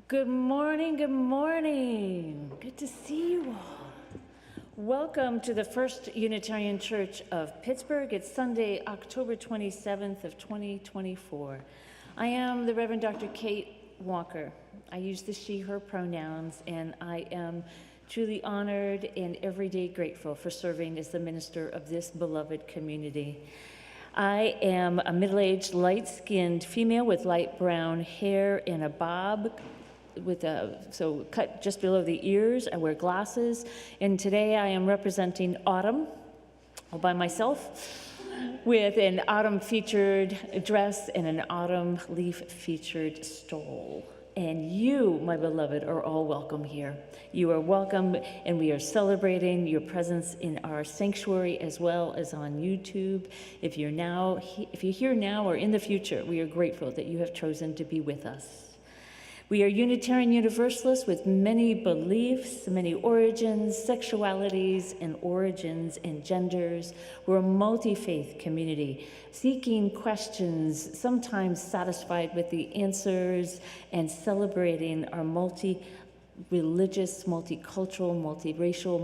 Good morning, good morning. Good to see you all. Welcome to the First Unitarian Church of Pittsburgh. It's Sunday, October 27th of 2024. I am the Reverend Dr. Kate Walker. I use the she, her pronouns, and I am truly honored and every day grateful for serving as the minister of this beloved community. I am a middle-aged, light-skinned female with light brown hair and a bob so cut just below the ears. I wear glasses, and today I am representing autumn all by myself with an autumn featured dress and an autumn leaf featured stole. And you, my beloved, are all welcome here. You are welcome, and we are celebrating your presence in our sanctuary as well as on YouTube. If you're here now or in the future, we are grateful that you have chosen to be with us. We are Unitarian Universalists with many beliefs, many origins, sexualities, and origins and genders. We're a multi-faith community, seeking questions, sometimes satisfied with the answers, and celebrating our multi-religious, multicultural, multiracial,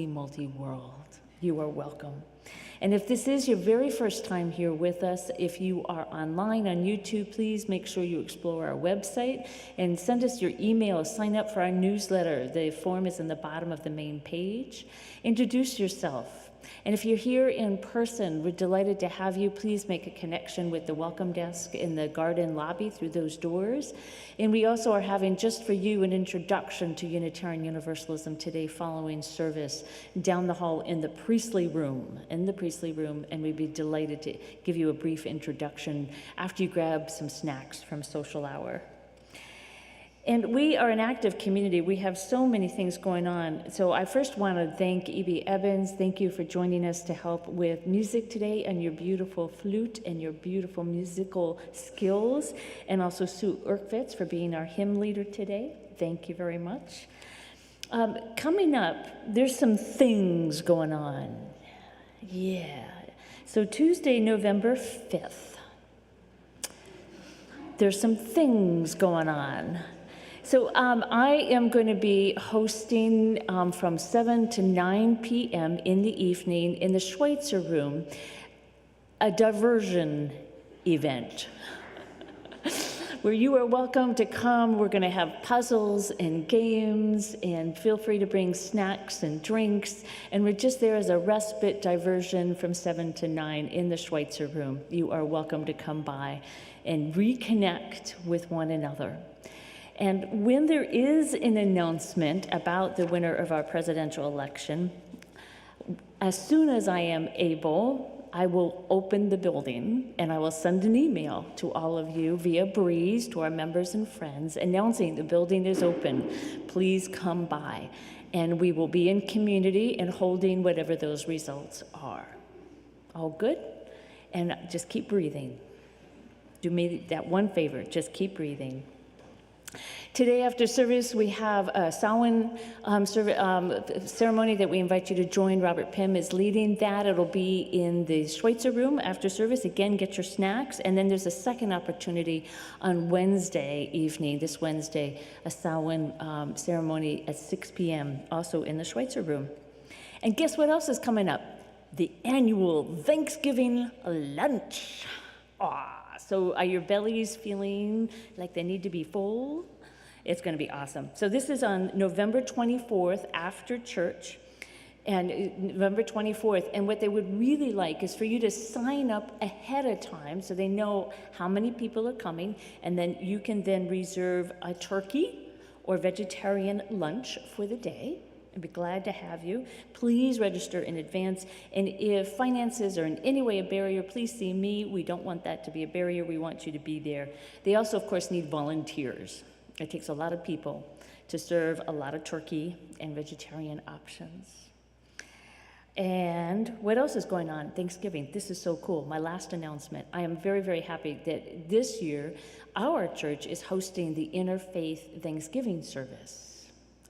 multi-world. You are welcome. And if this is your very first time here with us, if you are online on YouTube, please make sure you explore our website and send us your email. Sign up for our newsletter. The form is in the bottom of the main page. Introduce yourself. And if you're here in person, we're delighted to have you. Please make a connection with the welcome desk in the garden lobby through those doors. And we also are having, just for you, an introduction to Unitarian Universalism today following service down the hall in the Priestley Room, and we'd be delighted to give you a brief introduction after you grab some snacks from social hour. And we are an active community. We have so many things going on. So I first want to thank E.B. Evans. Thank you for joining us to help with music today and your beautiful flute and your beautiful musical skills. And also Sue Urkwitz for being our hymn leader today. Thank you very much. Coming up, there's some things going on. Yeah. So Tuesday, November 5th, there's some things going on. So I am going to be hosting from 7 to 9 p.m. in the evening in the Schweitzer Room, a diversion event where you are welcome to come. We're going to have puzzles and games, and feel free to bring snacks and drinks. And we're just there as a respite diversion from 7 to 9 in the Schweitzer Room. You are welcome to come by and reconnect with one another. And when there is an announcement about the winner of our presidential election, as soon as I am able, I will open the building and I will send an email to all of you via Breeze to our members and friends announcing the building is open. Please come by. And we will be in community and holding whatever those results are. All good? And just keep breathing. Do me that one favor, just keep breathing. Today after service, we have a Samhain ceremony that we invite you to join. Robert Pym is leading that. It'll be in the Schweitzer Room after service. Again, get your snacks. And then there's a second opportunity on Wednesday evening, this Wednesday, a Samhain ceremony at 6 p.m., also in the Schweitzer Room. And guess what else is coming up? The annual Thanksgiving lunch. So are your bellies feeling like they need to be full? It's going to be awesome. So this is on November 24th after church, and November 24th. And what they would really like is for you to sign up ahead of time so they know how many people are coming, and then you can then reserve a turkey or vegetarian lunch for the day. I'd be glad to have you. Please register in advance. And if finances are in any way a barrier, please see me. We don't want that to be a barrier. We want you to be there. They also, of course, need volunteers. It takes a lot of people to serve a lot of turkey and vegetarian options. And what else is going on? Thanksgiving. This is so cool. My last announcement. I am very, very happy that this year our church is hosting the Interfaith Thanksgiving service.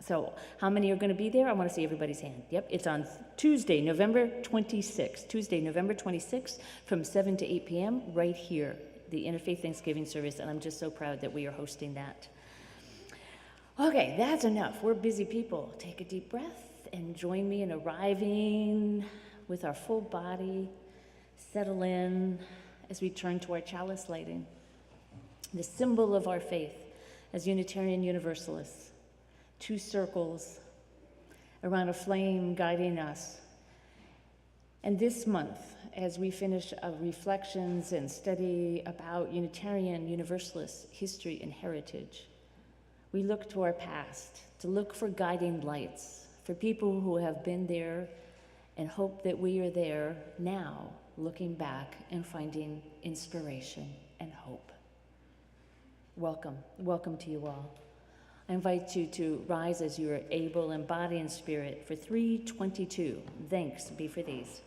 So how many are going to be there? I want to see everybody's hand. Yep, it's on Tuesday, November 26th. Tuesday, November 26th from 7 to 8 p.m. right here, the Interfaith Thanksgiving service, and I'm just so proud that we are hosting that. Okay, that's enough. We're busy people. Take a deep breath and join me in arriving with our full body. Settle in as we turn to our chalice lighting, the symbol of our faith as Unitarian Universalists. 2 circles around a flame guiding us. And this month, as we finish reflections and study about Unitarian Universalist history and heritage, we look to our past to look for guiding lights, for people who have been there, and hope that we are there now, looking back and finding inspiration and hope. Welcome, welcome to you all. I invite you to rise as you are able in body and spirit for 322. Thanks be for these.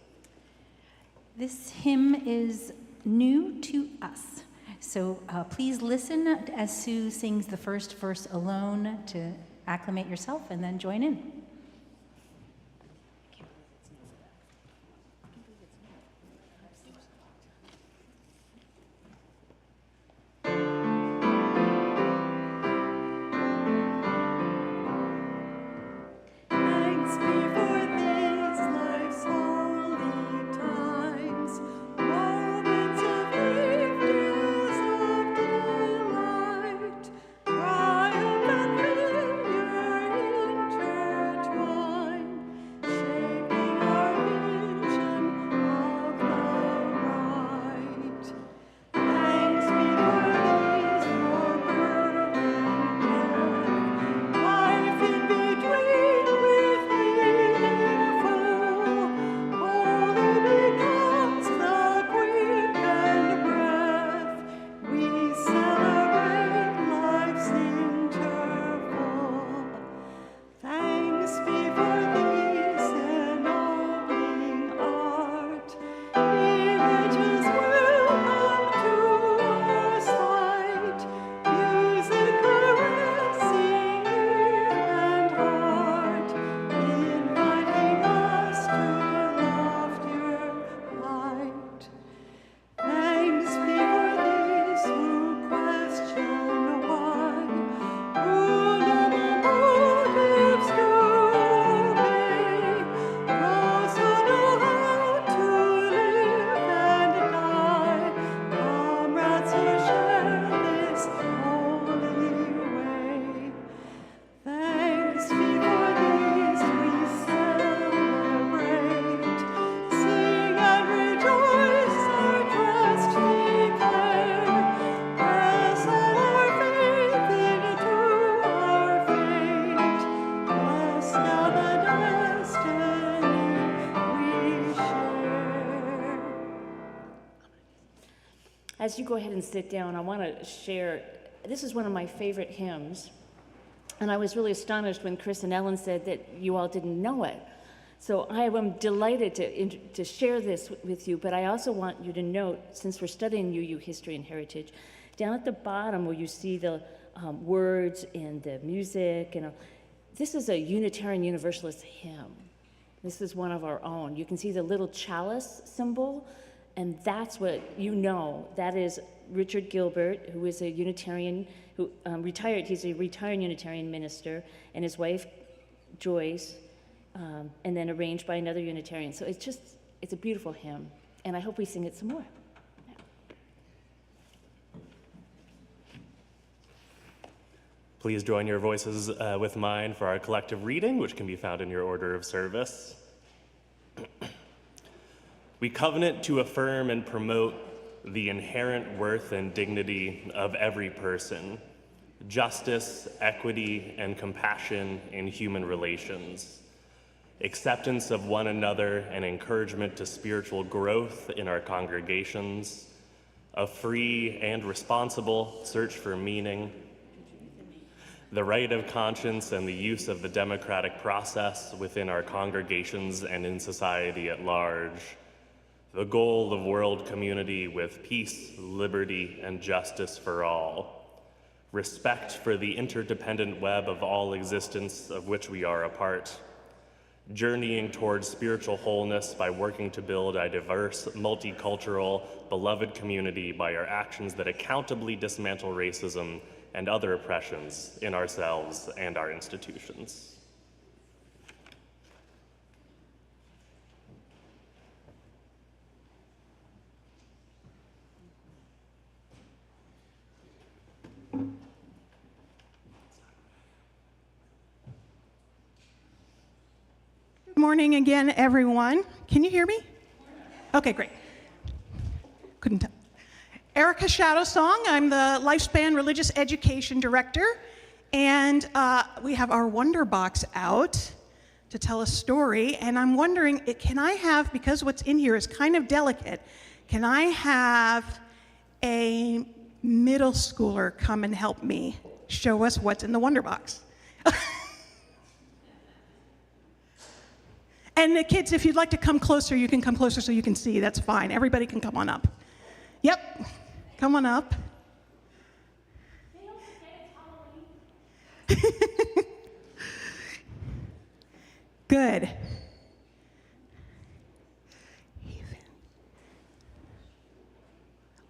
This hymn is new to us. So please listen as Sue sings the first verse alone to acclimate yourself and then join in. As you go ahead and sit down, I want to share, this is one of my favorite hymns, and I was really astonished when Chris and Ellen said that you all didn't know it. So I am delighted to share this with you, but I also want you to note, since we're studying UU history and heritage, down at the bottom where you see the words and the music, this is a Unitarian Universalist hymn. This is one of our own. You can see the little chalice symbol, and that's what you know. That is Richard Gilbert, who is a Unitarian, who retired. He's a retired Unitarian minister, and his wife, Joyce, and then arranged by another Unitarian. So it's a beautiful hymn, and I hope we sing it some more. Please join your voices with mine for our collective reading, which can be found in your order of service. We covenant to affirm and promote the inherent worth and dignity of every person, justice, equity, and compassion in human relations, acceptance of one another and encouragement to spiritual growth in our congregations, a free and responsible search for meaning, the right of conscience and the use of the democratic process within our congregations and in society at large, the goal of world community with peace, liberty, and justice for all, respect for the interdependent web of all existence of which we are a part, journeying towards spiritual wholeness by working to build a diverse, multicultural, beloved community by our actions that accountably dismantle racism and other oppressions in ourselves and our institutions. Good morning again, everyone. Can you hear me? Okay, great. Couldn't tell. Erica Shadow Song. I'm the Lifespan Religious Education Director, and we have our Wonder Box out to tell a story, and I'm wondering, can I have, because what's in here is kind of delicate, can I have a middle schooler come and help me show us what's in the Wonder Box? And the kids, if you'd like to come closer, you can come closer so you can see. That's fine. Everybody can come on up. Yep, come on up. Good.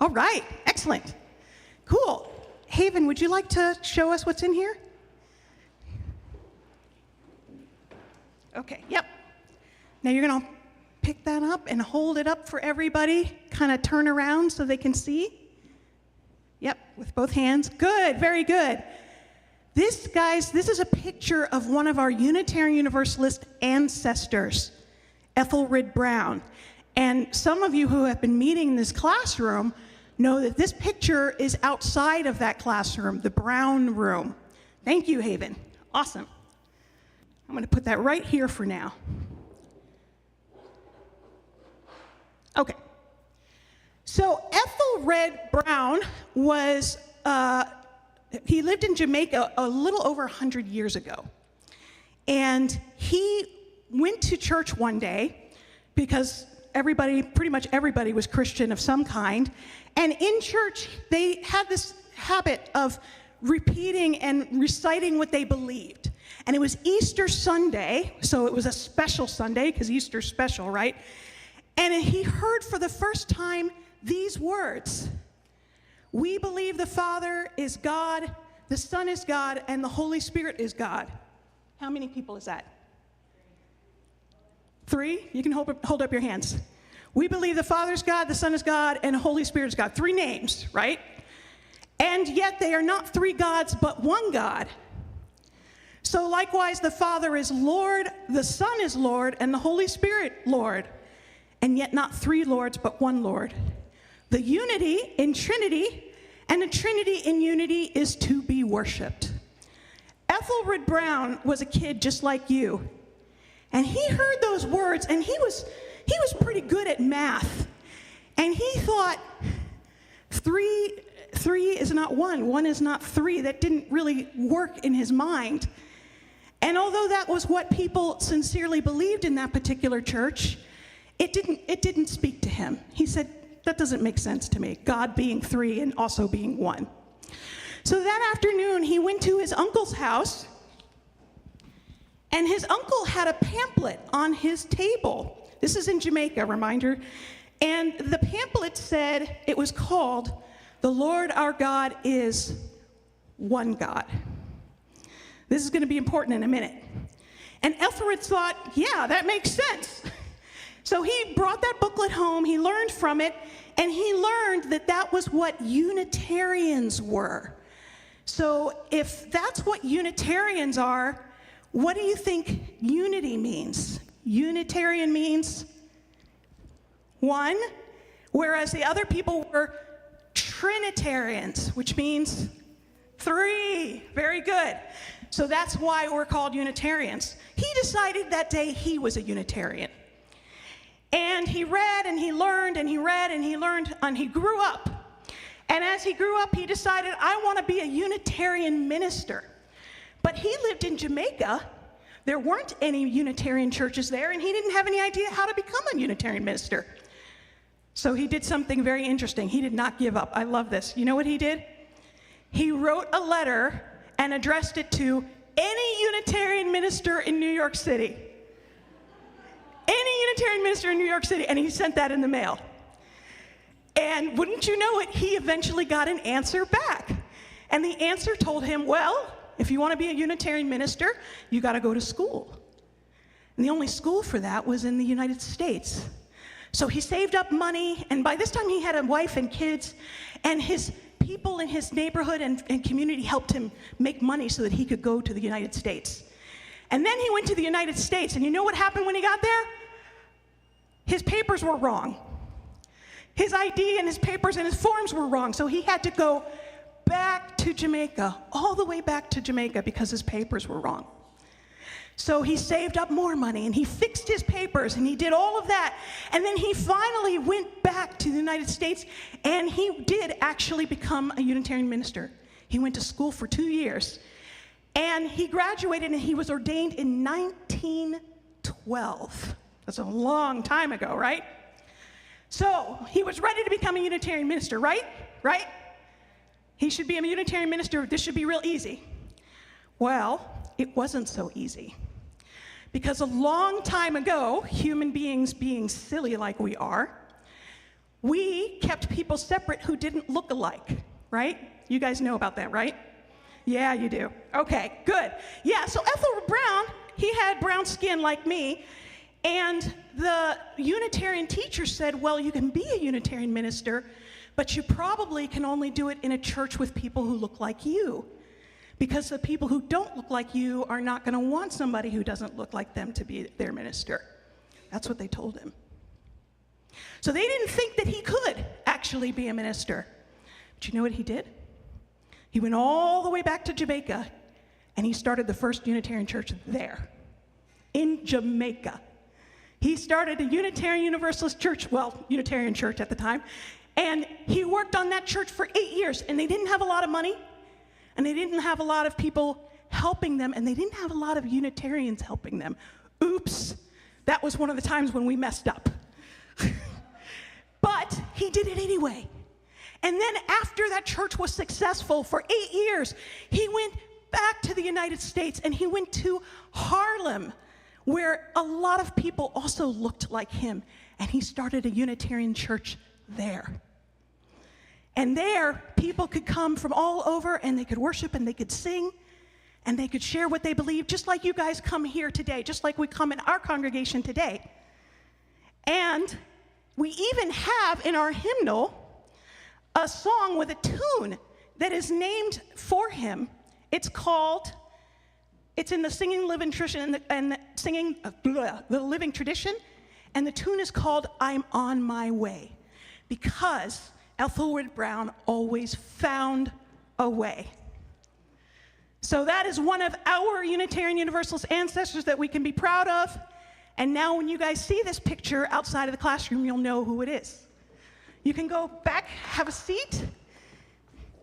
All right, excellent. Cool. Haven, would you like to show us what's in here? Okay, yep. Now you're going to pick that up and hold it up for everybody. Kind of turn around so they can see. Yep, with both hands. Good, very good. This, guys, this is a picture of one of our Unitarian Universalist ancestors, Ethelred Brown. And some of you who have been meeting in this classroom know that this picture is outside of that classroom, the Brown Room. Thank you, Haven. Awesome. I'm going to put that right here for now. Okay. So Ethelred Brown was, he lived in Jamaica a little over 100 years ago. And he went to church one day because pretty much everybody was Christian of some kind. And in church, they had this habit of repeating and reciting what they believed. And it was Easter Sunday, so it was a special Sunday, because Easter's special, right? And he heard for the first time these words: "We believe the Father is God, the Son is God, and the Holy Spirit is God." How many people is that? 3? You can hold up your hands. We believe the Father is God, the Son is God, and the Holy Spirit is God. 3 names, right? And yet they are not 3 gods, but one God. So likewise, the Father is Lord, the Son is Lord, and the Holy Spirit Lord. And yet not 3 lords, but one Lord. The unity in Trinity and the Trinity in unity is to be worshiped. Ethelred Brown was a kid just like you. And he heard those words, and he was pretty good at math. And he thought, 3 is not 1, 1 is not 3. That didn't really work in his mind. And although that was what people sincerely believed in that particular church, it didn't speak to him. He said, that doesn't make sense to me, God being 3 and also being 1. So that afternoon, he went to his uncle's house, and his uncle had a pamphlet on his table. This is in Jamaica, reminder. And the pamphlet said, it was called, "The Lord our God is one God." This is going to be important in a minute. And Ethelred thought, yeah, that makes sense. So he brought that booklet home, he learned from it, and he learned that that was what Unitarians were. So if that's what Unitarians are, what do you think unity means? Unitarian means 1, whereas the other people were Trinitarians, which means 3. Very good. So that's why we're called Unitarians. He decided that day he was a Unitarian. And he read and he learned and he read and he learned and he grew up. And as he grew up, he decided, I want to be a Unitarian minister. But he lived in Jamaica. There weren't any Unitarian churches there, and he didn't have any idea how to become a Unitarian minister. So he did something very interesting. He did not give up. I love this. You know what he did? He wrote a letter and addressed it to any Unitarian minister in New York City. Any Unitarian minister in New York City, and he sent that in the mail. And wouldn't you know it, he eventually got an answer back. And the answer told him, well, if you want to be a Unitarian minister, you got to go to school. And the only school for that was in the United States. So he saved up money, and by this time he had a wife and kids, and his people in his neighborhood and community helped him make money so that he could go to the United States. And then he went to the United States, and you know what happened when he got there? His papers were wrong. His ID and his papers and his forms were wrong, so he had to go back to Jamaica, all the way back to Jamaica because his papers were wrong. So he saved up more money, and he fixed his papers, and he did all of that. And then he finally went back to the United States, and he did actually become a Unitarian minister. He went to school for 2 years, and he graduated, and he was ordained in 1912. That's a long time ago, right? So he was ready to become a Unitarian minister, right? Right? He should be a Unitarian minister. This should be real easy. Well, it wasn't so easy. Because a long time ago, human beings being silly like we are, we kept people separate who didn't look alike, right? You guys know about that, right? Yeah, you do. Okay, good. Yeah, so Ethelred Brown, he had brown skin like me, and the Unitarian teacher said, well, you can be a Unitarian minister, but you probably can only do it in a church with people who look like you. Because the people who don't look like you are not going to want somebody who doesn't look like them to be their minister. That's what they told him. So they didn't think that he could actually be a minister. But you know what he did? He went all the way back to Jamaica, and he started the first Unitarian church there, in Jamaica. He started a Unitarian Universalist church, well, Unitarian church at the time, and he worked on that church for 8 years, and they didn't have a lot of money, and they didn't have a lot of people helping them, and they didn't have a lot of Unitarians helping them. Oops, that was one of the times when we messed up. But he did it anyway. And then after that church was successful for 8 years, he went back to the United States, and he went to Harlem, where a lot of people also looked like him, and he started a Unitarian church there. And there, people could come from all over, and they could worship, and they could sing, and they could share what they believe, just like you guys come here today, just like we come in our congregation today. And we even have in our hymnal a song with a tune that is named for him. It's in the Singing Living Tradition, and the Living Tradition, and the tune is called "I'm on My Way," because Ethelred Brown always found a way. So that is one of our Unitarian Universalist ancestors that we can be proud of. And now when you guys see this picture outside of the classroom, you'll know who it is. You can go back, have a seat,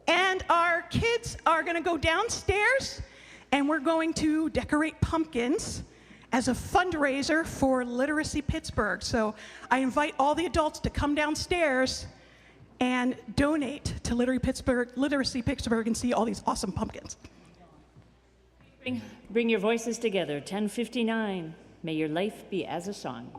and our kids are going to go downstairs, and we're going to decorate pumpkins as a fundraiser for Literacy Pittsburgh. So I invite all the adults to come downstairs and donate to Literacy Pittsburgh and see all these awesome pumpkins. Bring your voices together. 1059. May your life be as a song.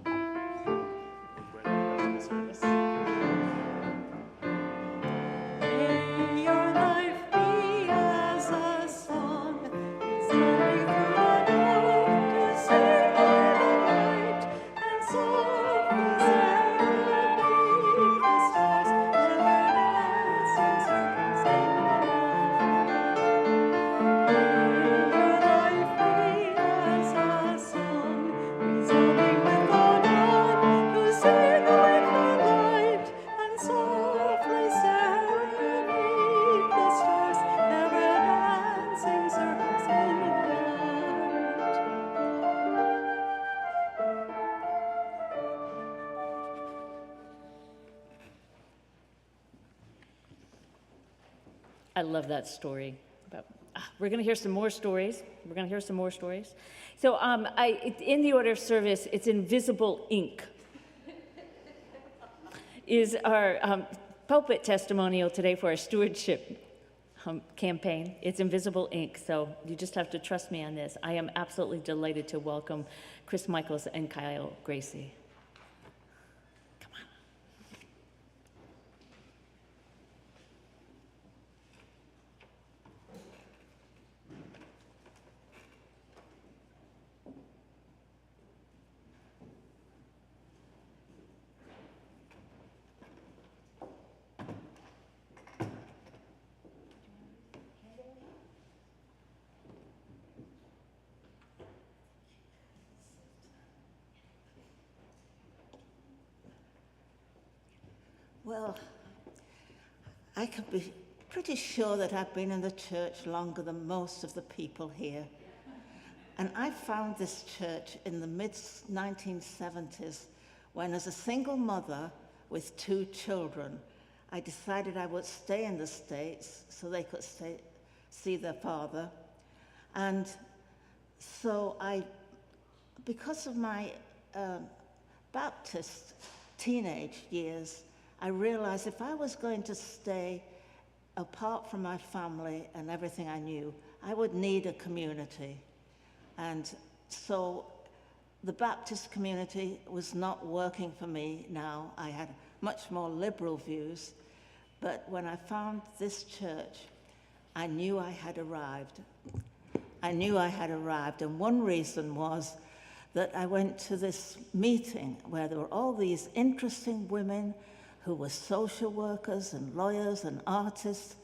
I love that story. We're going to hear some more stories. So in the order of service, it's Invisible Ink. Is our pulpit testimonial today for our stewardship campaign. It's Invisible Ink, so you just have to trust me on this. I am absolutely delighted to welcome Chris Michaels and Kyle Gracie. Well, I could be pretty sure that I've been in the church longer than most of the people here. And I found this church in the mid-1970s when, as a single mother with 2 children, I decided I would stay in the States so they could see their father. And so because of my Baptist teenage years, I realized if I was going to stay apart from my family and everything I knew, I would need a community. And so the Baptist community was not working for me now. I had much more liberal views. But when I found this church, I knew I had arrived. I knew I had arrived. And one reason was that I went to this meeting where there were all these interesting women who were social workers and lawyers and artists,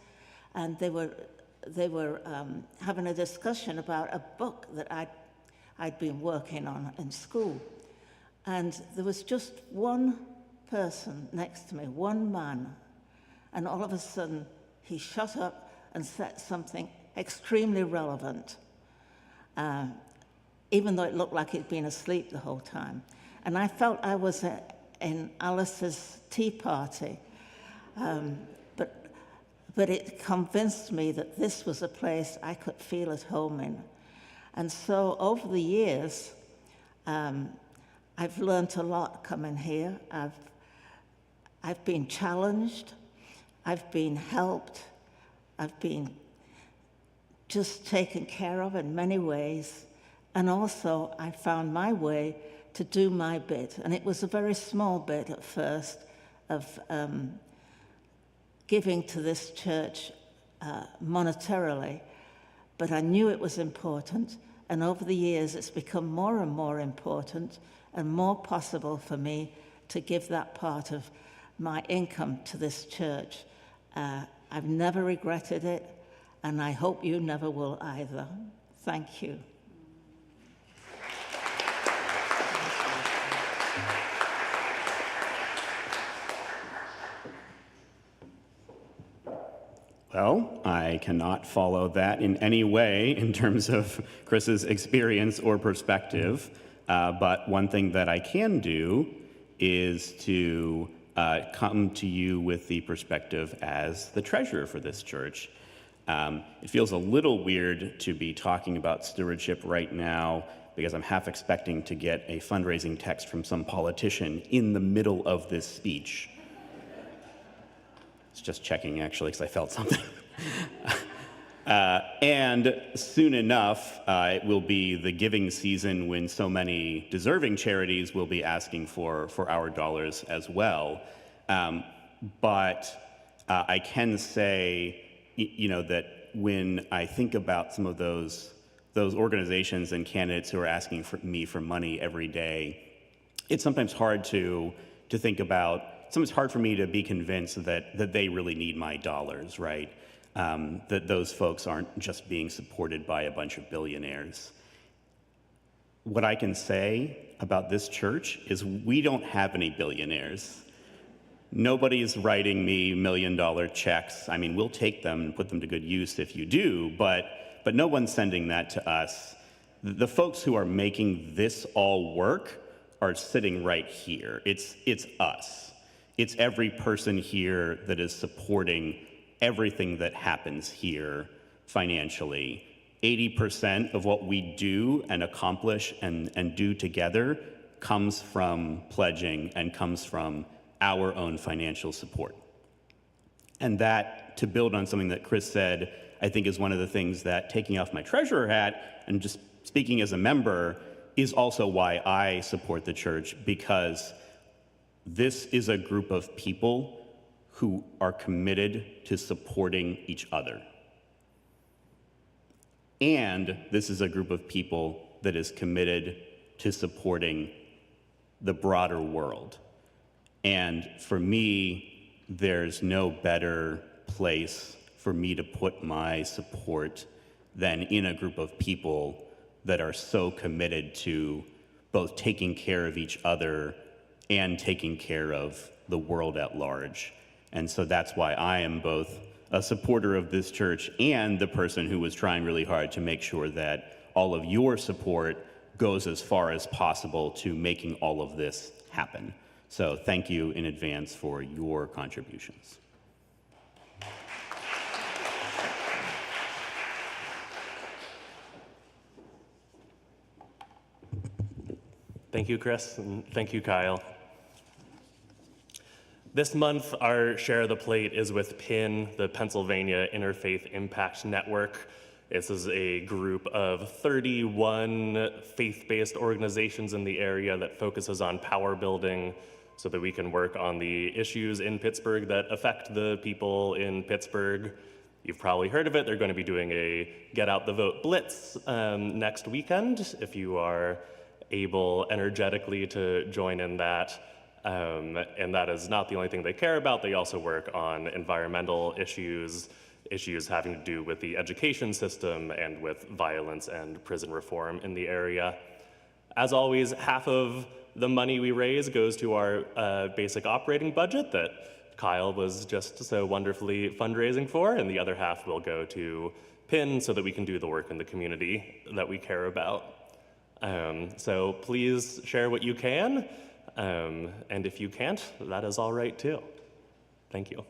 and they were having a discussion about a book that I'd been working on in school. And there was just one person next to me, one man, and all of a sudden he shut up and said something extremely relevant, even though it looked like he'd been asleep the whole time. And I felt I was in Alice's tea party, but it convinced me that this was a place I could feel at home in. And so over the years, I've learned a lot coming here. I've been challenged, I've been helped, I've been just taken care of in many ways, and also I found my way to do my bit. And it was a very small bit at first of giving to this church monetarily, but I knew it was important, and over the years it's become more and more important and more possible for me to give that part of my income to this church. I've never regretted it, and I hope you never will either. Thank you. Well, I cannot follow that in any way in terms of Chris's experience or perspective, but one thing that I can do is to come to you with the perspective as the treasurer for this church. It feels a little weird to be talking about stewardship right now because I'm half expecting to get a fundraising text from some politician in the middle of this speech. It's just checking, actually, because I felt something. And soon enough, it will be the giving season when so many deserving charities will be asking for our dollars as well. But I can say, that when I think about some of those organizations and candidates who are asking me for money every day, it's sometimes hard to think about. Sometimes hard for me to be convinced that they really need my dollars, right? That those folks aren't just being supported by a bunch of billionaires. What I can say about this church is we don't have any billionaires. Nobody's writing me $1 million checks. I mean, we'll take them and put them to good use if you do, but no one's sending that to us. The folks who are making this all work are sitting right here. It's us. It's every person here that is supporting everything that happens here financially. 80% of what we do and accomplish and do together comes from pledging and comes from our own financial support. And that, to build on something that Chris said, I think is one of the things that, taking off my treasurer hat and just speaking as a member, is also why I support the church, because this is a group of people who are committed to supporting each other. And this is a group of people that is committed to supporting the broader world. And for me, there's no better place for me to put my support than in a group of people that are so committed to both taking care of each other and taking care of the world at large. And so that's why I am both a supporter of this church and the person who was trying really hard to make sure that all of your support goes as far as possible to making all of this happen. So thank you in advance for your contributions. Thank you, Chris, and thank you, Kyle. This month, our Share of the Plate is with PIN, the Pennsylvania Interfaith Impact Network. This is a group of 31 faith-based organizations in the area that focuses on power building so that we can work on the issues in Pittsburgh that affect the people in Pittsburgh. You've probably heard of it. They're going to be doing a Get Out the Vote Blitz next weekend. If you are able energetically to join in that. And that is not the only thing they care about. They also work on environmental issues having to do with the education system and with violence and prison reform in the area. As always, half of the money we raise goes to our basic operating budget that Kyle was just so wonderfully fundraising for, and the other half will go to PIN so that we can do the work in the community that we care about. So please share what you can, and if you can't, that is all right too. Thank you.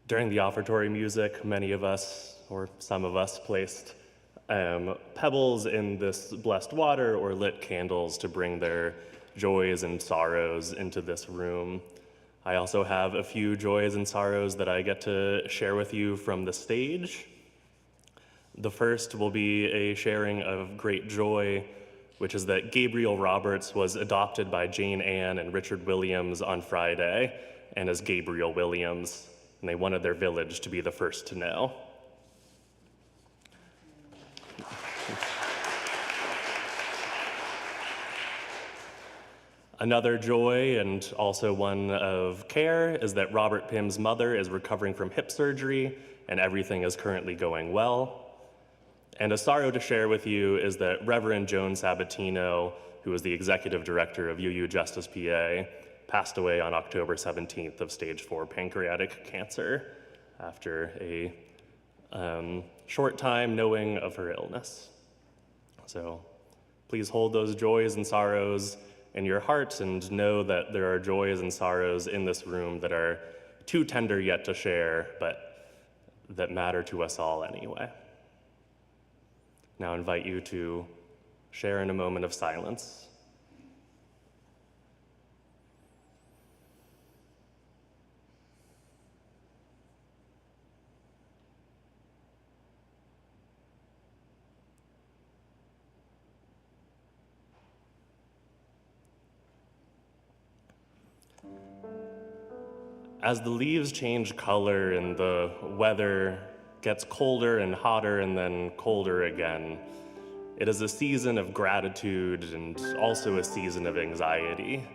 During the offertory music, many of us, or some of us, placed pebbles in this blessed water or lit candles to bring their joys and sorrows into this room. I also have a few joys and sorrows that I get to share with you from the stage. The first will be a sharing of great joy, which is that Gabriel Roberts was adopted by Jane Ann and Richard Williams on Friday, and as Gabriel Williams, and they wanted their village to be the first to know. Another joy, and also one of care, is that Robert Pym's mother is recovering from hip surgery and everything is currently going well. And a sorrow to share with you is that Reverend Joan Sabatino, who is the executive director of UU Justice PA, passed away on October 17th of stage 4 pancreatic cancer after a short time knowing of her illness. So please hold those joys and sorrows in your heart and know that there are joys and sorrows in this room that are too tender yet to share, but that matter to us all anyway. Now I invite you to share in a moment of silence. As the leaves change color and the weather gets colder and hotter and then colder again, it is a season of gratitude and also a season of anxiety.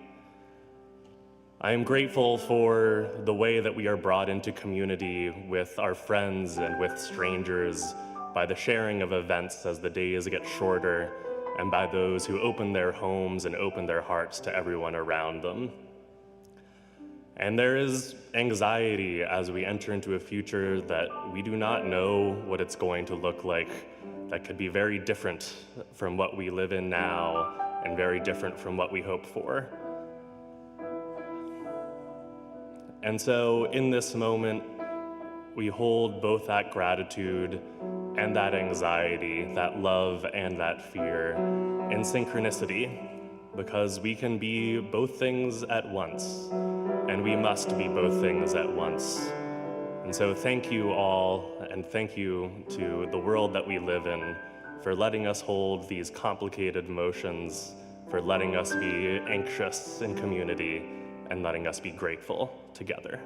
I am grateful for the way that we are brought into community with our friends and with strangers by the sharing of events as the days get shorter and by those who open their homes and open their hearts to everyone around them. And there is anxiety as we enter into a future that we do not know what it's going to look like, that could be very different from what we live in now and very different from what we hope for. And so in this moment, we hold both that gratitude and that anxiety, that love and that fear in synchronicity, because we can be both things at once. And we must be both things at once. And so thank you all, and thank you to the world that we live in for letting us hold these complicated emotions, for letting us be anxious in community, and letting us be grateful together.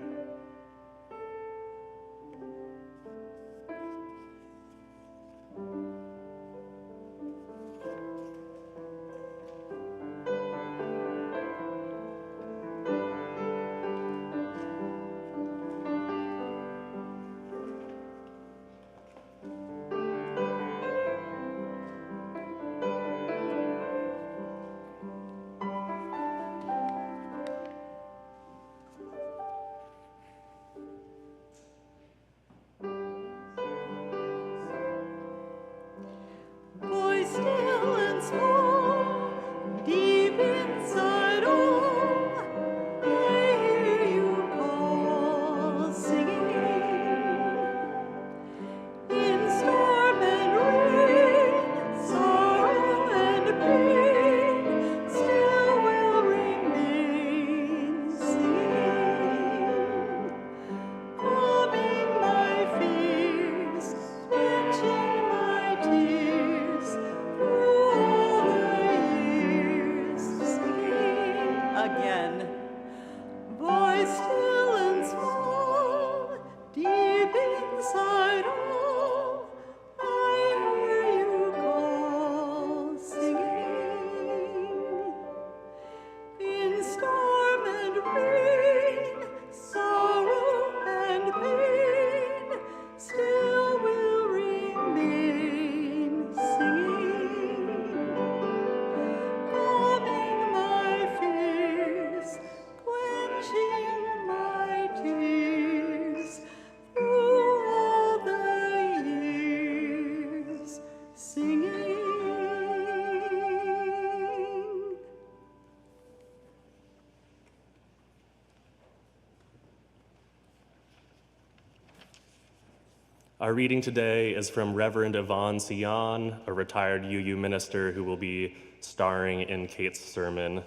Our reading today is from Reverend Yvonne Sion, a retired UU minister who will be starring in Kate's sermon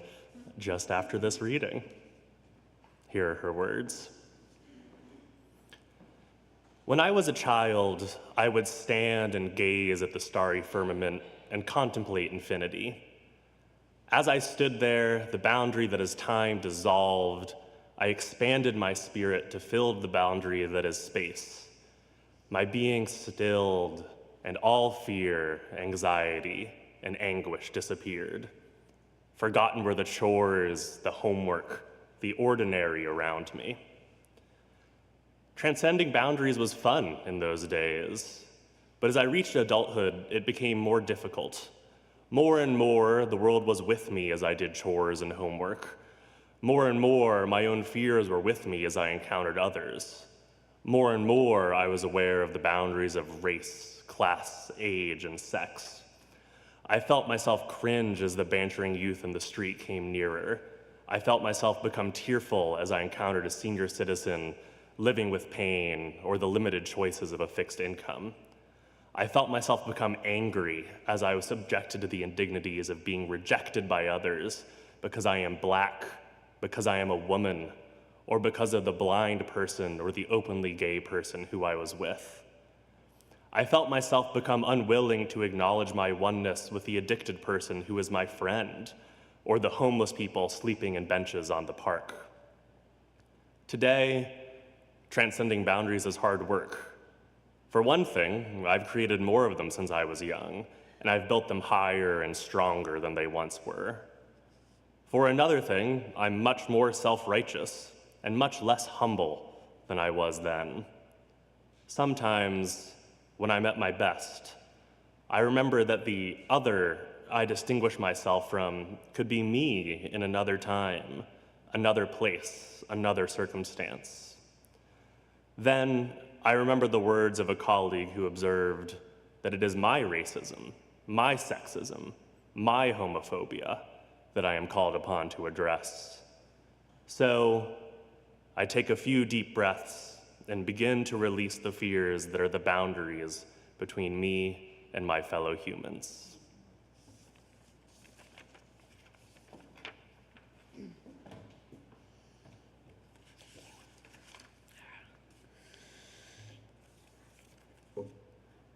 just after this reading. Here are her words. When I was a child, I would stand and gaze at the starry firmament and contemplate infinity. As I stood there, the boundary that is time dissolved, I expanded my spirit to fill the boundary that is space. My being stilled, and all fear, anxiety, and anguish disappeared. Forgotten were the chores, the homework, the ordinary around me. Transcending boundaries was fun in those days, but as I reached adulthood, it became more difficult. More and more, the world was with me as I did chores and homework. More and more, my own fears were with me as I encountered others. More and more, I was aware of the boundaries of race, class, age, and sex. I felt myself cringe as the bantering youth in the street came nearer. I felt myself become tearful as I encountered a senior citizen living with pain or the limited choices of a fixed income. I felt myself become angry as I was subjected to the indignities of being rejected by others because I am Black, because I am a woman, or because of the blind person or the openly gay person who I was with. I felt myself become unwilling to acknowledge my oneness with the addicted person who is my friend, or the homeless people sleeping in benches on the park. Today, transcending boundaries is hard work. For one thing, I've created more of them since I was young, and I've built them higher and stronger than they once were. For another thing, I'm much more self-righteous and much less humble than I was then. Sometimes, when I'm at my best, I remember that the other I distinguish myself from could be me in another time, another place, another circumstance. Then I remember the words of a colleague who observed that it is my racism, my sexism, my homophobia that I am called upon to address. So I take a few deep breaths and begin to release the fears that are the boundaries between me and my fellow humans.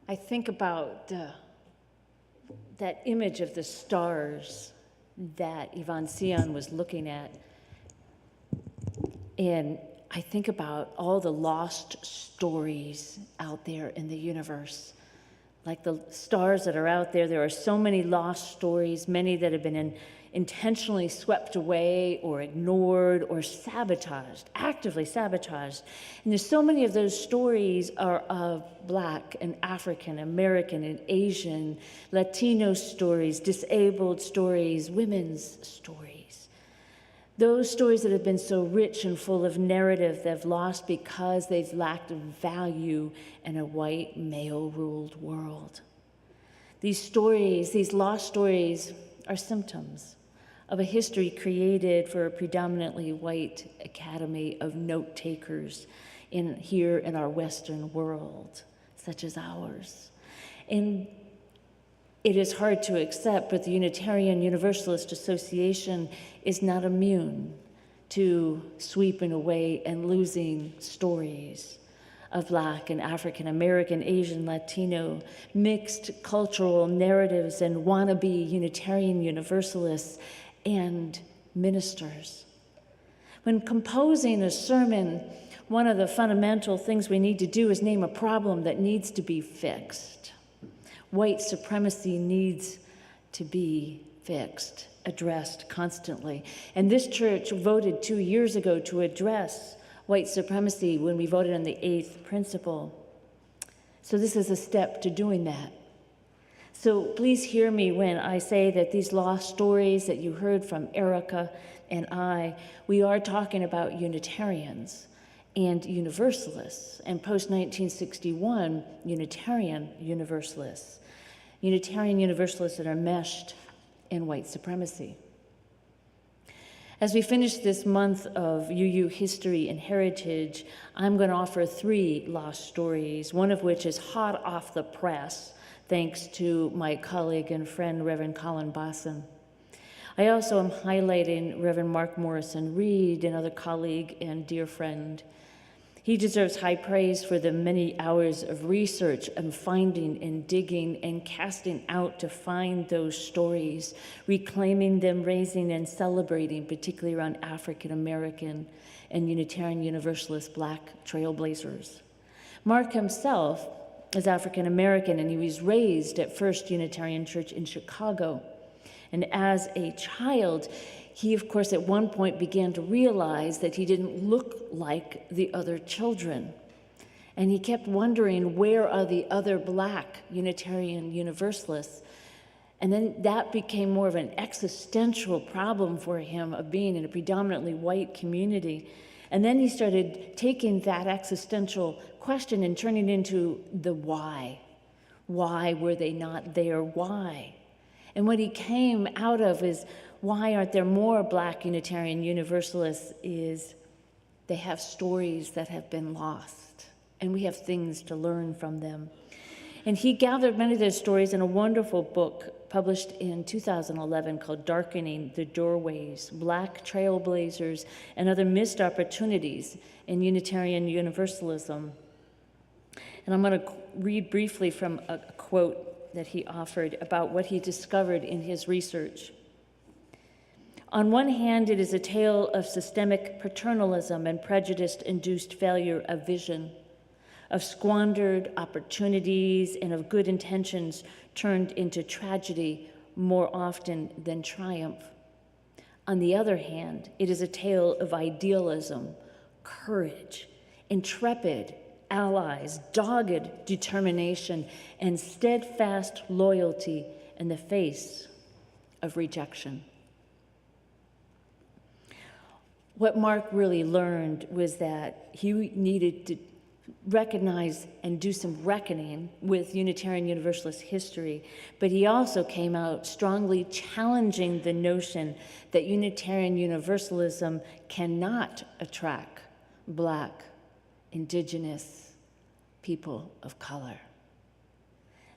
I think about that image of the stars that Yvonne Sion was looking at, and I think about all the lost stories out there in the universe. Like the stars that are out there, there are so many lost stories, many that have been intentionally swept away or ignored or sabotaged, actively sabotaged. And there's so many of those stories are of Black and African American and Asian, Latino stories, disabled stories, women's stories. Those stories that have been so rich and full of narrative that have lost because they've lacked value in a white, male-ruled world. These stories, these lost stories, are symptoms of a history created for a predominantly white academy of note-takers here in our Western world, such as ours. And it is hard to accept, but the Unitarian Universalist Association is not immune to sweeping away and losing stories of Black and African American, Asian, Latino, mixed cultural narratives and wannabe Unitarian Universalists and ministers. When composing a sermon, one of the fundamental things we need to do is name a problem that needs to be fixed. White supremacy needs to be fixed, addressed constantly. And this church voted 2 years ago to address white supremacy when we voted on the 8th principle. So this is a step to doing that. So please hear me when I say that these lost stories that you heard from Erica and we are talking about Unitarians and Universalists, and post-1961 Unitarian Universalists. Unitarian Universalists that are meshed in white supremacy. As we finish this month of UU History and Heritage, I'm going to offer 3 lost stories, one of which is hot off the press, thanks to my colleague and friend, Reverend Colin Bosson. I also am highlighting Reverend Mark Morrison Reed, another colleague and dear friend. He deserves high praise for the many hours of research and finding and digging and casting out to find those stories, reclaiming them, raising and celebrating, particularly around African American and Unitarian Universalist Black trailblazers. Mark himself is African American, and he was raised at First Unitarian Church in Chicago. And as a child, he, of course, at one point began to realize that he didn't look like the other children. And he kept wondering, where are the other Black Unitarian Universalists? And then that became more of an existential problem for him of being in a predominantly white community. And then he started taking that existential question and turning it into the why. Why were they not there? Why? And what he came out of is, why aren't there more Black Unitarian Universalists, is they have stories that have been lost, and we have things to learn from them. And he gathered many of those stories in a wonderful book published in 2011 called Darkening the Doorways, Black Trailblazers and Other Missed Opportunities in Unitarian Universalism. And I'm going to read briefly from a quote that he offered about what he discovered in his research. On one hand, it is a tale of systemic paternalism and prejudice-induced failure of vision, of squandered opportunities and of good intentions turned into tragedy more often than triumph. On the other hand, it is a tale of idealism, courage, intrepid allies, dogged determination, and steadfast loyalty in the face of rejection. What Mark really learned was that he needed to recognize and do some reckoning with Unitarian Universalist history, but he also came out strongly challenging the notion that Unitarian Universalism cannot attract Black, Indigenous people of color.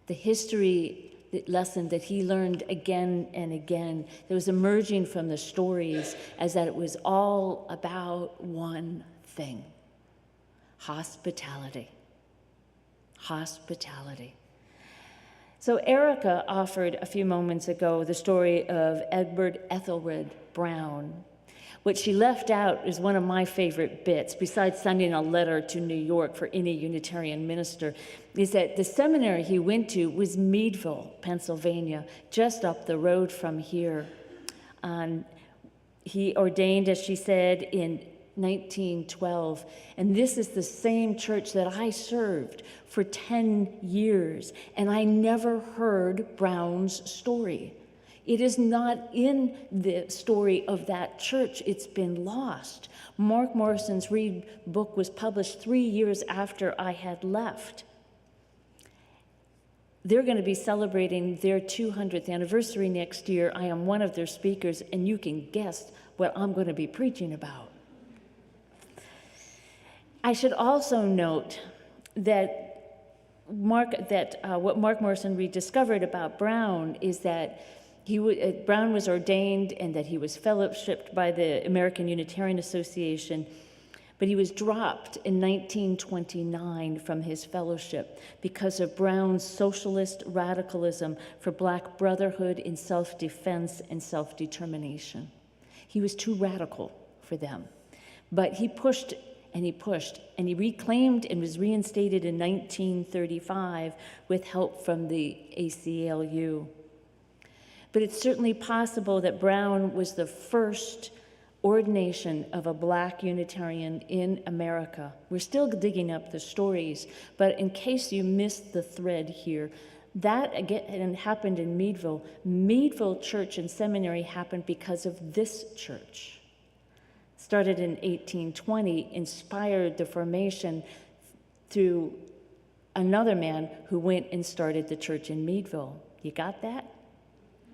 The history lesson that he learned again and again that was emerging from the stories as that it was all about one thing: hospitality. Hospitality. So Erica offered a few moments ago the story of Egbert Ethelred Brown. What she left out is one of my favorite bits, besides sending a letter to New York for any Unitarian minister, is that the seminary he went to was Meadville, Pennsylvania, just up the road from here. He ordained, as she said, in 1912, and this is the same church that I served for 10 years, and I never heard Brown's story. It is not in the story of that church. It's been lost. Mark Morrison's Read book was published 3 years after I had left. They're going to be celebrating their 200th anniversary next year. I am one of their speakers, and you can guess what I'm going to be preaching about. I should also note that what Mark Morrison rediscovered about Brown is that Brown was ordained and that he was fellowshipped by the American Unitarian Association, but he was dropped in 1929 from his fellowship because of Brown's socialist radicalism for Black brotherhood in self-defense and self-determination. He was too radical for them, but he pushed and he pushed, and he reclaimed and was reinstated in 1935 with help from the ACLU. But it's certainly possible that Brown was the first ordination of a Black Unitarian in America. We're still digging up the stories, but in case you missed the thread here, that again happened in Meadville. Meadville Church and Seminary happened because of this church. Started in 1820, inspired the formation through another man who went and started the church in Meadville. You got that?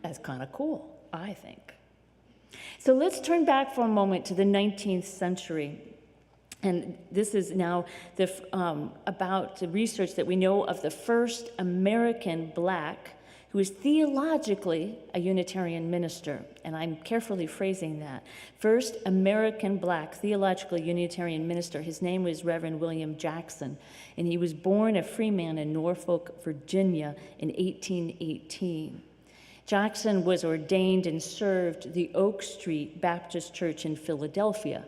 That's kind of cool, I think. So let's turn back for a moment to the 19th century. And this is now about the research that we know of the first American Black who was theologically a Unitarian minister. And I'm carefully phrasing that. First American Black theological Unitarian minister. His name was Reverend William Jackson. And he was born a free man in Norfolk, Virginia in 1818. Jackson was ordained and served the Oak Street Baptist Church in Philadelphia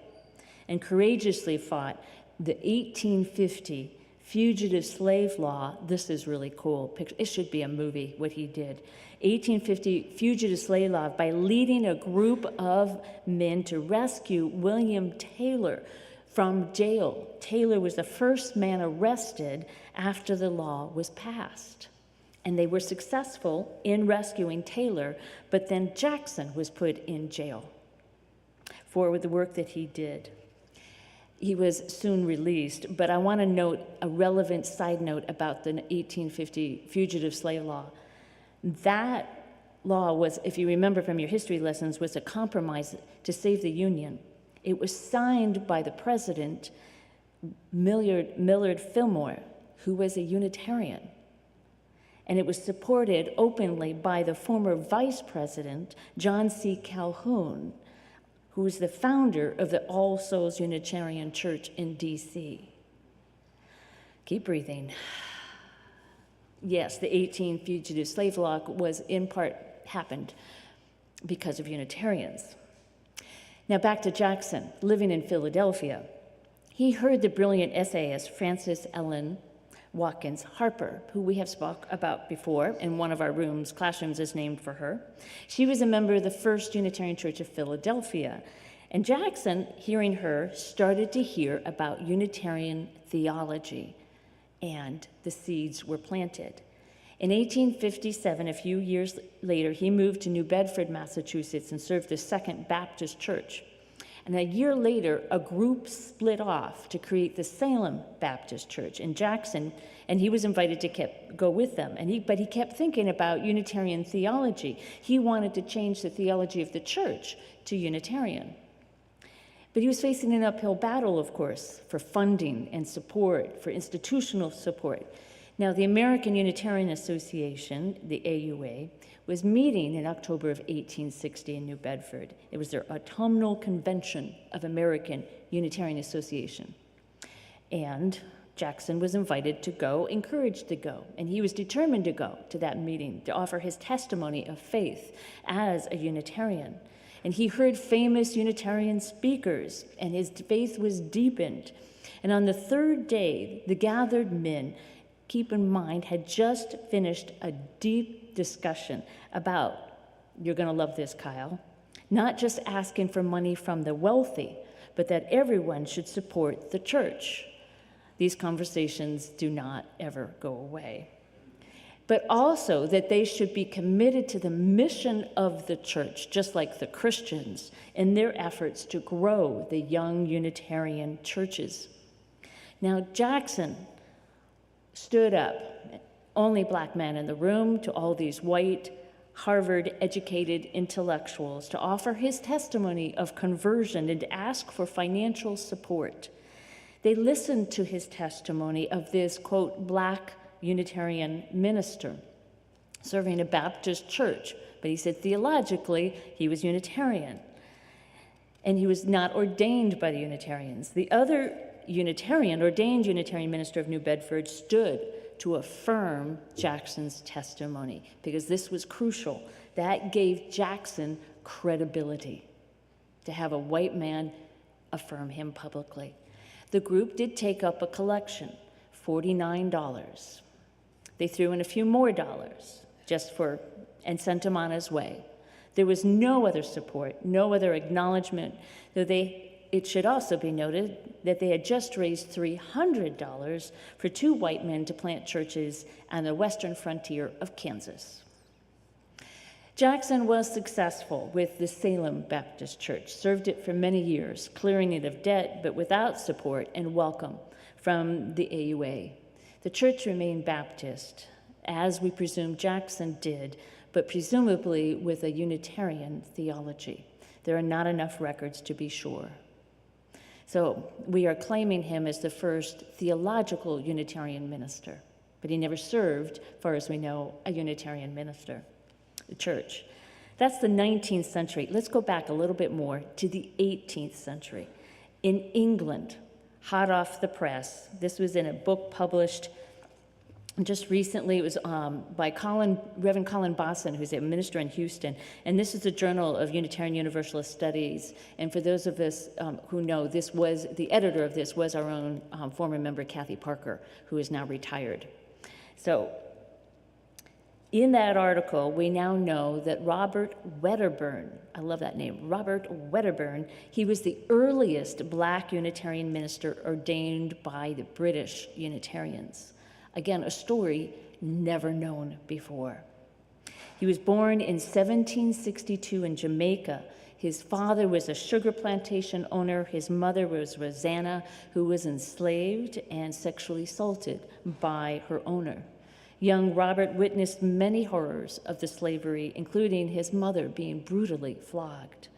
and courageously fought the 1850 fugitive slave law. This is really cool. It should be a movie, what he did. 1850 fugitive slave law by leading a group of men to rescue William Taylor from jail. Taylor was the first man arrested after the law was passed. And they were successful in rescuing Taylor, but then Jackson was put in jail for the work that he did. He was soon released, but I want to note a relevant side note about the 1850 fugitive slave law. That law was, if you remember from your history lessons, was a compromise to save the Union. It was signed by the president, Millard Fillmore, who was a Unitarian. And it was supported openly by the former vice president, John C. Calhoun, who was the founder of the All Souls Unitarian Church in D.C. Keep breathing. Yes, the 18 fugitive slave law was in part happened because of Unitarians. Now back to Jackson, living in Philadelphia. He heard the brilliant essayist Frances Ellen Watkins Harper, who we have spoke about before, and one of our classrooms is named for her. She was a member of the First Unitarian Church of Philadelphia. And Jackson, hearing her, started to hear about Unitarian theology, and the seeds were planted. In 1857, a few years later, he moved to New Bedford, Massachusetts, and served the Second Baptist Church. And a year later, a group split off to create the Salem Baptist Church in Jackson, and he was invited to go with them. But he kept thinking about Unitarian theology. He wanted to change the theology of the church to Unitarian. But he was facing an uphill battle, of course, for funding and support, for institutional support. Now, the American Unitarian Association, the AUA, was meeting in October of 1860 in New Bedford. It was their autumnal convention of American Unitarian Association. And Jackson was invited to go, encouraged to go, and he was determined to go to that meeting to offer his testimony of faith as a Unitarian. And he heard famous Unitarian speakers, and his faith was deepened. And on the third day, the gathered men, keep in mind, had just finished a deep discussion about, you're going to love this, Kyle, not just asking for money from the wealthy, but that everyone should support the church. These conversations do not ever go away. But also that they should be committed to the mission of the church, just like the Christians, in their efforts to grow the young Unitarian churches. Now, Jackson stood up, only black man in the room, to all these white, Harvard-educated intellectuals to offer his testimony of conversion and to ask for financial support. They listened to his testimony of this, quote, Black Unitarian minister serving a Baptist church, but he said theologically he was Unitarian, and he was not ordained by the Unitarians. The other ordained Unitarian minister of New Bedford stood to affirm Jackson's testimony because this was crucial. That gave Jackson credibility to have a white man affirm him publicly. The group did take up a collection, $49. They threw in a few more dollars and sent him on his way. There was no other support, no other acknowledgement, though it should also be noted that they had just raised $300 for 2 white men to plant churches on the western frontier of Kansas. Jackson was successful with the Salem Baptist Church, served it for many years, clearing it of debt, but without support and welcome from the AUA. The church remained Baptist, as we presume Jackson did, but presumably with a Unitarian theology. There are not enough records to be sure. So we are claiming him as the first theological Unitarian minister, but he never served, as far as we know, a Unitarian minister, the church. That's the 19th century. Let's go back a little bit more to the 18th century. In England, hot off the press, this was in a book published just recently. It was by Reverend Colin Bosson, who's a minister in Houston, and this is the Journal of Unitarian Universalist Studies. And for those of us who know, the editor of this was our own former member, Kathy Parker, who is now retired. So In that article, we now know that Robert Wedderburn, I love that name, Robert Wedderburn, he was the earliest Black Unitarian minister ordained by the British Unitarians. Again, a story never known before. He was born in 1762 in Jamaica. His father was a sugar plantation owner. His mother was Rosanna, who was enslaved and sexually assaulted by her owner. Young Robert witnessed many horrors of the slavery, including his mother being brutally flogged.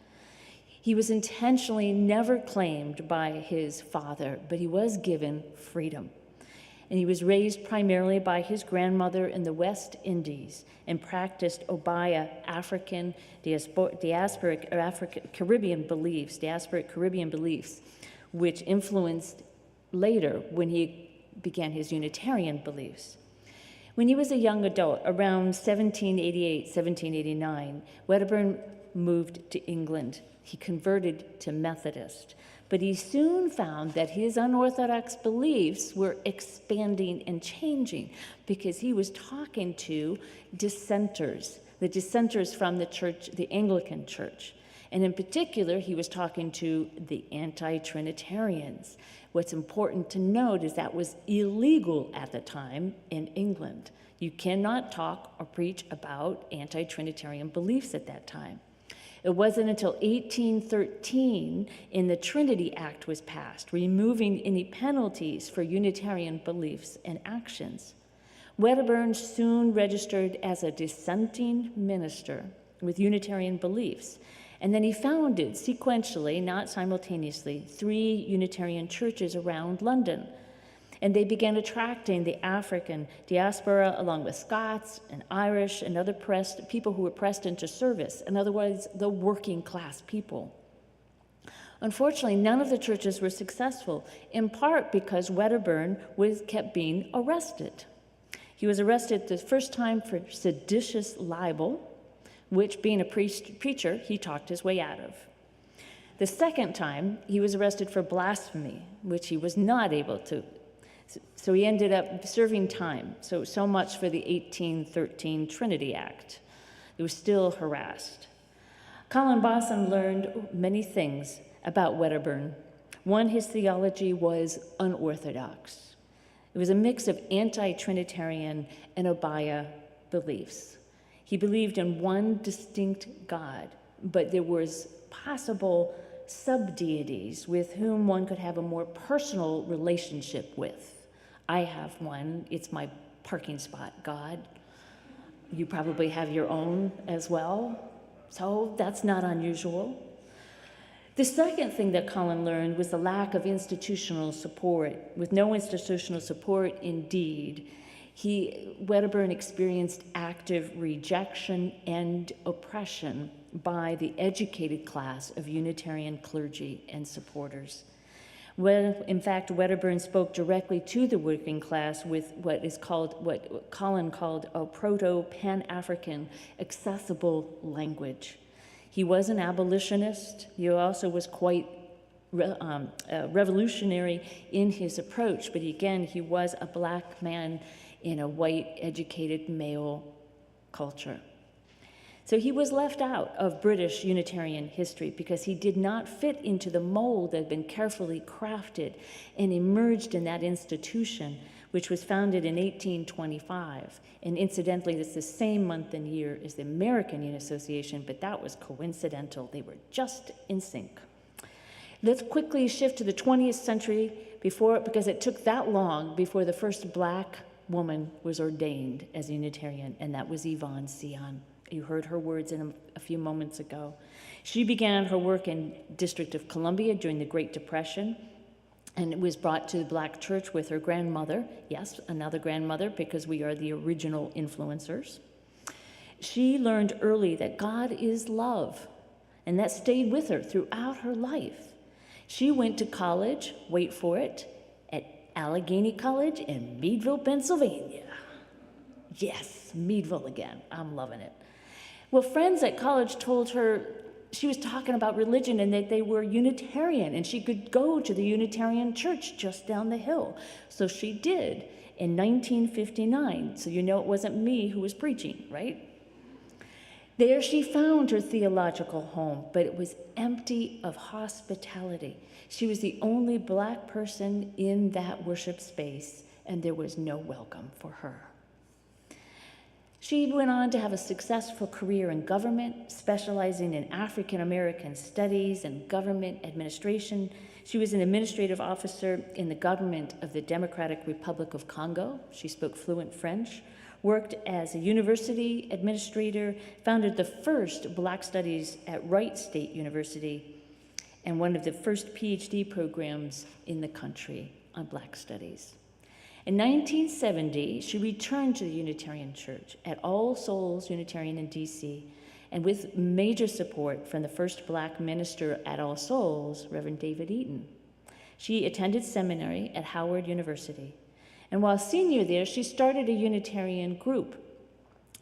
He was intentionally never claimed by his father, but he was given freedom. And he was raised primarily by his grandmother in the West Indies and practiced Obeah African diasporic Caribbean beliefs, which influenced later when he began his Unitarian beliefs. When he was a young adult, around 1788, 1789, Wedderburn moved to England. He converted to Methodist, but he soon found that his unorthodox beliefs were expanding and changing because he was talking to dissenters, the dissenters from the church, the Anglican Church. And in particular, he was talking to the anti-Trinitarians. What's important to note is that was illegal at the time in England. You cannot talk or preach about anti-Trinitarian beliefs at that time. It wasn't until 1813 in the Trinity Act was passed, removing any penalties for Unitarian beliefs and actions. Wedderburn soon registered as a dissenting minister with Unitarian beliefs. And then he founded, sequentially, not simultaneously, 3 Unitarian churches around London. And they began attracting the African diaspora along with Scots and Irish and other people who were pressed into service, in other words, the working class people. Unfortunately, none of the churches were successful, in part because Wedderburn kept being arrested. He was arrested the first time for seditious libel, which, being a preacher, he talked his way out of. The second time, he was arrested for blasphemy, which he was not able to. So he ended up serving time. So much for the 1813 Trinity Act. He was still harassed. Colin Bosson learned many things about Wedderburn. One, his theology was unorthodox. It was a mix of anti-Trinitarian and Obeah beliefs. He believed in one distinct God, but there was possible sub-deities with whom one could have a more personal relationship with. I have one. It's my parking spot God. You probably have your own as well, so that's not unusual. The second thing that Colin learned was the lack of institutional support. With no institutional support, indeed, Wedderburn experienced active rejection and oppression by the educated class of Unitarian clergy and supporters. In fact, Wedderburn spoke directly to the working class with what Colin called a proto-Pan-African accessible language. He was an abolitionist. He also was quite revolutionary in his approach, but again, he was a black man in a white, educated male culture. So he was left out of British Unitarian history because he did not fit into the mold that had been carefully crafted and emerged in that institution, which was founded in 1825. And incidentally, it's the same month and year as the American Unit Association, but that was coincidental. They were just in sync. Let's quickly shift to the 20th century because it took that long before the first black woman was ordained as a Unitarian, and that was Yvonne Sion. You heard her words a few moments ago. She began her work in District of Columbia during the Great Depression, and was brought to the Black church with her grandmother. Yes, another grandmother, because we are the original influencers. She learned early that God is love, and that stayed with her throughout her life. She went to college, wait for it, at Allegheny College in Meadville, Pennsylvania. Yes, Meadville again. I'm loving it. Well, friends at college told her she was talking about religion and that they were Unitarian and she could go to the Unitarian church just down the hill. So she did. in 1959, so you know it wasn't me who was preaching, right? There she found her theological home, but it was empty of hospitality. She was the only Black person in that worship space, and there was no welcome for her. She went on to have a successful career in government, specializing in African American studies and government administration. She was an administrative officer in the government of the Democratic Republic of Congo. She spoke fluent French, worked as a university administrator, founded the first Black Studies at Wright State University, and one of the first PhD programs in the country on Black Studies. In 1970, she returned to the Unitarian Church at All Souls Unitarian in DC, and with major support from the first Black minister at All Souls, Reverend David Eaton. She attended seminary at Howard University, and while senior there, she started a Unitarian group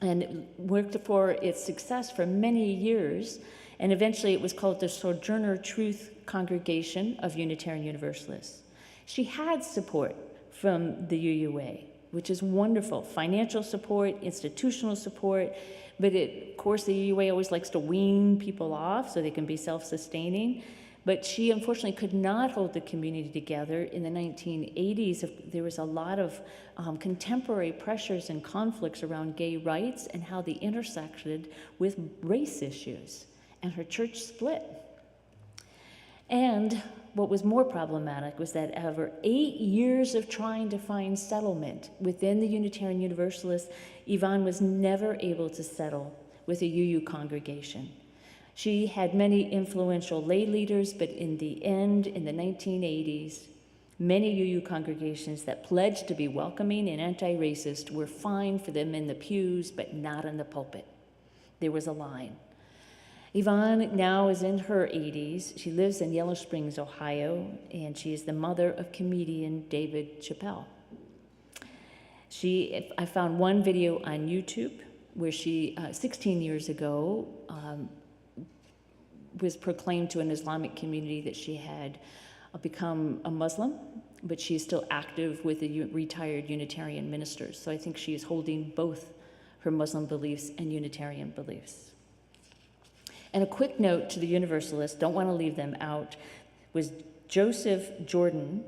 and worked for its success for many years, and eventually it was called the Sojourner Truth Congregation of Unitarian Universalists. She had support from the UUA, which is wonderful. Financial support, institutional support, but of course the UUA always likes to wean people off so they can be self-sustaining. But she unfortunately could not hold the community together in the 1980s. There was a lot of contemporary pressures and conflicts around gay rights and how they intersected with race issues, and her church split. And what was more problematic was that over 8 years of trying to find settlement within the Unitarian Universalists, Yvonne was never able to settle with a UU congregation. She had many influential lay leaders, but in the end, in the 1980s, many UU congregations that pledged to be welcoming and anti-racist were fine for them in the pews, but not in the pulpit. There was a line. Yvonne now is in her 80s. She lives in Yellow Springs, Ohio, and she is the mother of comedian David Chappelle. I found one video on YouTube where she, 16 years ago, was proclaimed to an Islamic community that she had become a Muslim, but she is still active with the retired Unitarian ministers. So I think she is holding both her Muslim beliefs and Unitarian beliefs. And a quick note to the Universalists, don't want to leave them out, was Joseph Jordan,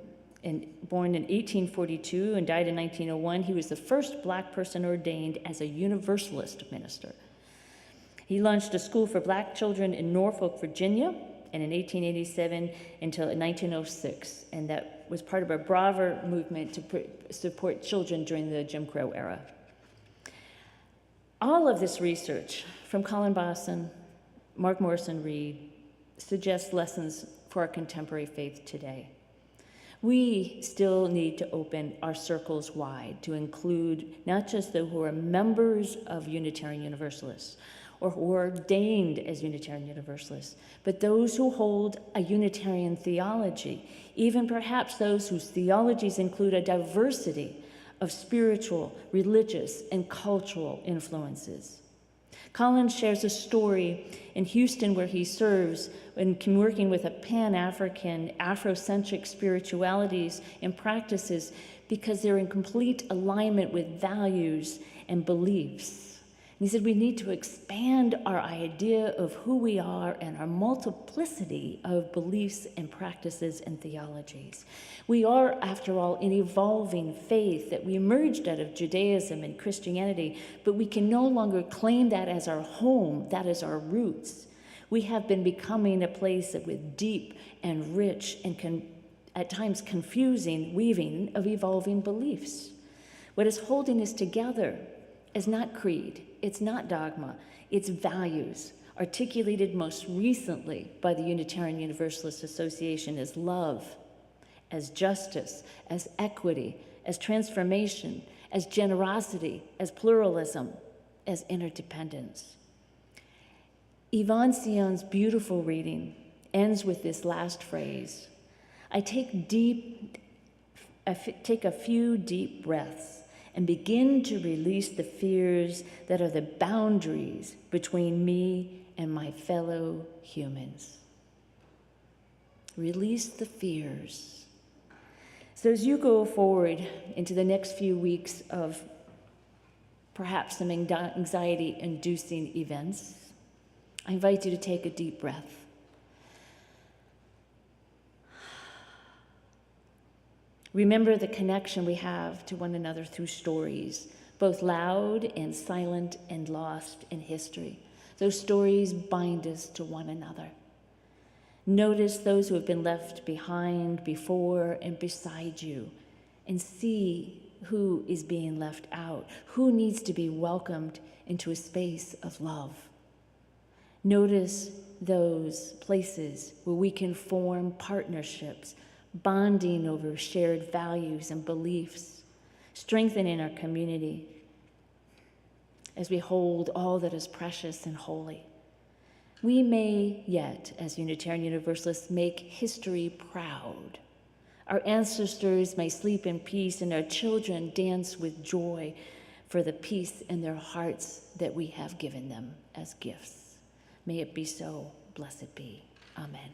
born in 1842 and died in 1901. He was the first Black person ordained as a Universalist minister. He launched a school for Black children in Norfolk, Virginia, and in 1887 until 1906, and that was part of a broader movement to support children during the Jim Crow era. All of this research from Colin Bosson, Mark Morrison Reed, suggests lessons for our contemporary faith today. We still need to open our circles wide to include not just those who are members of Unitarian Universalists or who are ordained as Unitarian Universalists, but those who hold a Unitarian theology, even perhaps those whose theologies include a diversity of spiritual, religious, and cultural influences. Colin shares a story in Houston where he serves and working with a Pan-African, Afrocentric spiritualities and practices because they're in complete alignment with values and beliefs. And he said we need to expand our idea of who we are and our multiplicity of beliefs and practices and theologies. We are, after all, an evolving faith that we emerged out of Judaism and Christianity, but we can no longer claim that as our home, that is our roots. We have been becoming a place with deep and rich and at times confusing weaving of evolving beliefs. What is holding us together is not creed, it's not dogma, it's values, articulated most recently by the Unitarian Universalist Association as love, as justice, as equity, as transformation, as generosity, as pluralism, as interdependence. Yvonne Sion's beautiful reading ends with this last phrase: I take a few deep breaths and begin to release the fears that are the boundaries between me and my fellow humans. Release the fears. So as you go forward into the next few weeks of perhaps some anxiety-inducing events, I invite you to take a deep breath. Remember the connection we have to one another through stories, both loud and silent and lost in history. Those stories bind us to one another. Notice those who have been left behind, before, and beside you, and see who is being left out, who needs to be welcomed into a space of love. Notice those places where we can form partnerships, bonding over shared values and beliefs, strengthening our community as we hold all that is precious and holy. We may yet, as Unitarian Universalists, make history proud. Our ancestors may sleep in peace, and our children dance with joy for the peace in their hearts that we have given them as gifts. May it be so. Blessed be. Amen.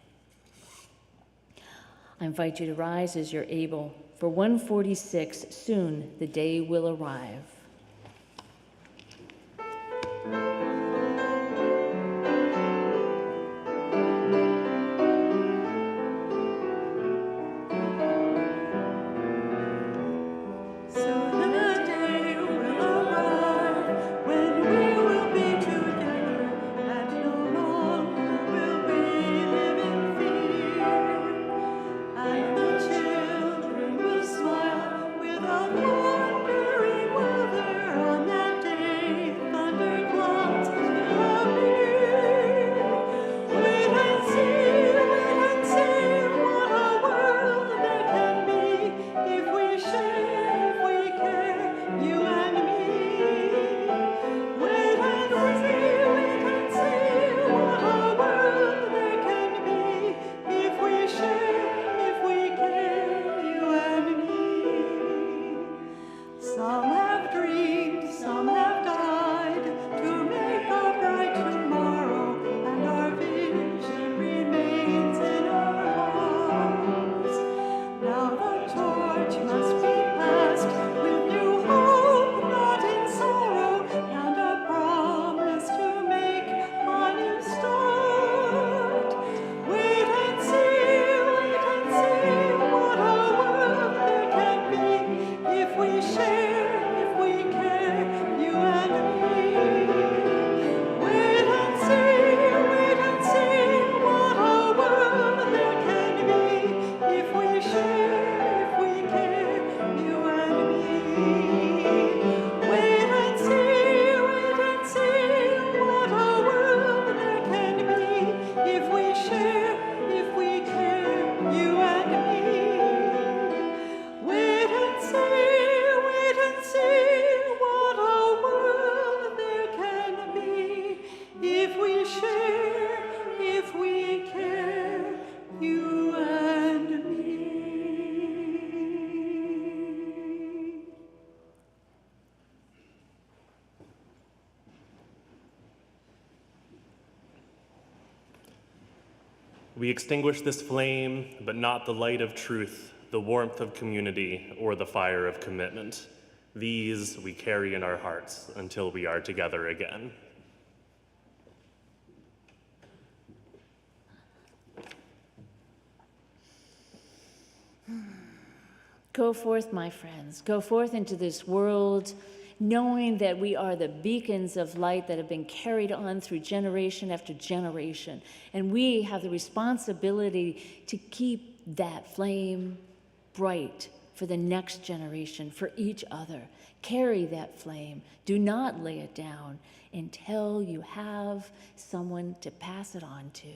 I invite you to rise as you're able. For 146, soon the day will arrive. We extinguish this flame, but not the light of truth, the warmth of community, or the fire of commitment. These we carry in our hearts until we are together again. Go forth, my friends. Go forth into this world, knowing that we are the beacons of light that have been carried on through generation after generation. And we have the responsibility to keep that flame bright for the next generation, for each other. Carry that flame. Do not lay it down until you have someone to pass it on to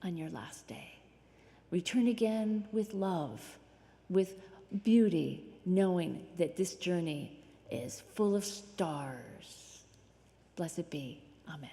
on your last day. Return again with love, with beauty, knowing that this journey is full of stars. Blessed be. Amen.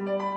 you.